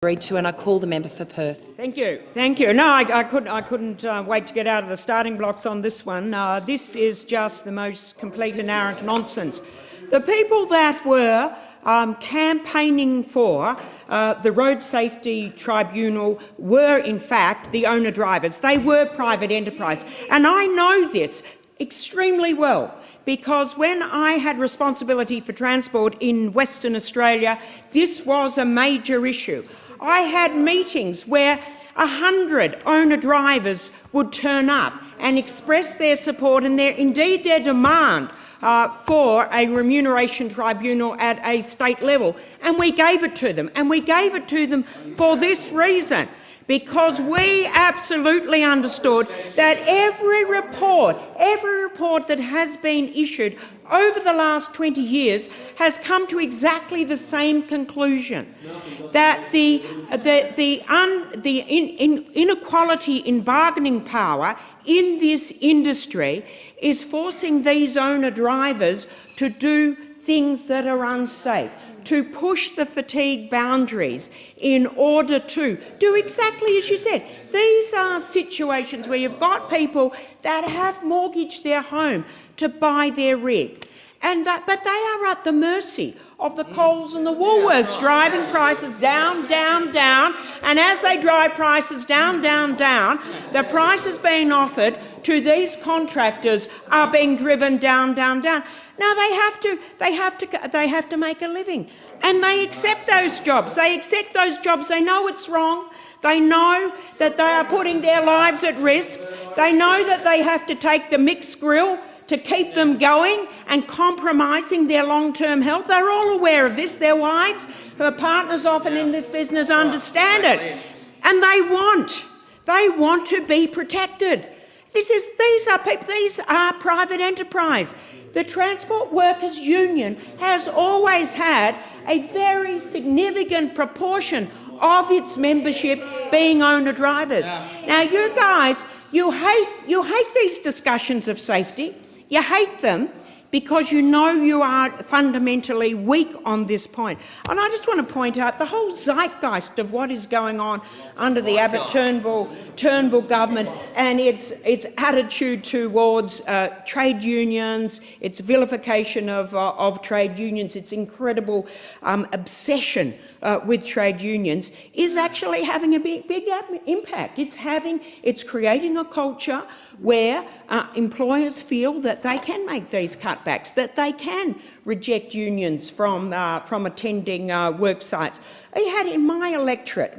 Agreed to, and I call the member for Perth. Thank you. Thank you. No, I couldn't wait to get out of the starting blocks on this one. This is just the most complete and arrant nonsense. The people that were campaigning for the Road Safety Tribunal were, in fact, the owner-drivers. They were private enterprise. And I know this extremely well, because when I had responsibility for transport in Western Australia, this was a major issue. I had meetings where 100 owner-drivers would turn up and express their support and indeed their demand for a remuneration tribunal at a state level, and we gave it to them. And we gave it to them for this reason, because we absolutely understood that every report that has been issued over the last 20 years has come to exactly the same conclusion, that the inequality in bargaining power in this industry is forcing these owner-drivers to do things that are unsafe, to push the fatigue boundaries in order to do exactly as you said. These are situations where you've got people that have mortgaged their home to buy their rig, but they are at the mercy of the Coles and the Woolworths driving prices down, down, down, and as they drive prices down, down, down, the prices being offered to these contractors are being driven down, down, down. Now they have to make a living, and they accept those jobs. They accept those jobs. They know it's wrong. They know that they are putting their lives at risk. They know that they have to take the mixed grill to keep them going and compromising their long-term health. They're all aware of this. Their wives, their partners often in this business understand it. And they want to be protected. These are private enterprise. The Transport Workers Union has always had a very significant proportion of its membership being owner-drivers. Now, you guys, you hate these discussions of safety. You hate them because you know you are fundamentally weak on this point. And I just want to point out the whole zeitgeist of what is going on under the Abbott-Turnbull government and its attitude towards trade unions, its vilification of trade unions, its incredible obsession with trade unions is actually having a big impact. It's creating a culture where employers feel that they can make these cutbacks, that they can reject unions from attending work sites. I had in my electorate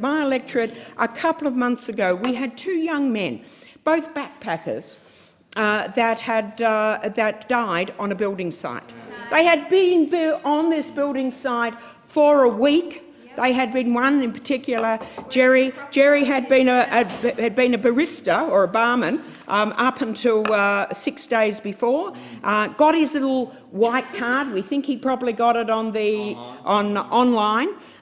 a couple of months ago, we had two young men, both backpackers, that died on a building site. They had been on this building site for a week. They had been, one in particular, Jerry had been a barista or a barman up until 6 days before. Got his little white card. We think he probably got it online.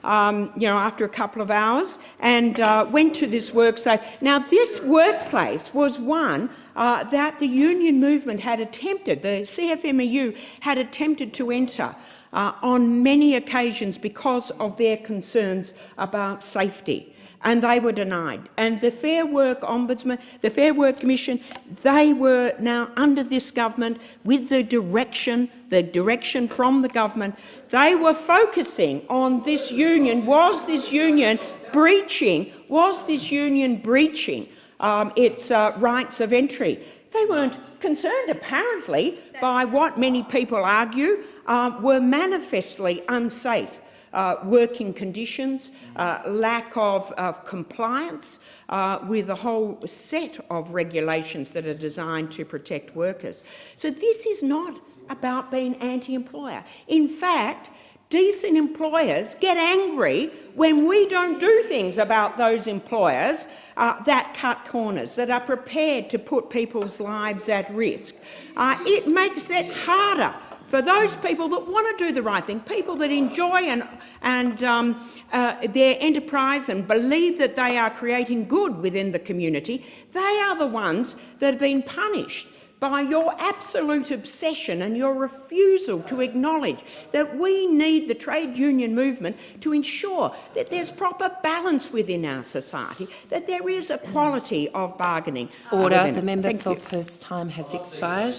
After a couple of hours, and went to this work site. Now, this workplace was one that the union movement had attempted, the CFMEU had attempted to enter on many occasions because of their concerns about safety, and they were denied. And the Fair Work Ombudsman, the Fair Work Commission, they were now under this government with the direction from the government. They were focusing on this union. Was this union breaching its rights of entry? They weren't concerned, apparently, by what many people argue were manifestly unsafe working conditions, lack of compliance with a whole set of regulations that are designed to protect workers. So this is not about being anti-employer. In fact, decent employers get angry when we don't do things about those employers that cut corners, that are prepared to put people's lives at risk. It makes it harder for those people that want to do the right thing, people that enjoy their enterprise and believe that they are creating good within the community. They are the ones that have been punished by your absolute obsession and your refusal to acknowledge that we need the trade union movement to ensure that there's proper balance within our society, that there is equality of bargaining. Order. The member for Perth's time has expired.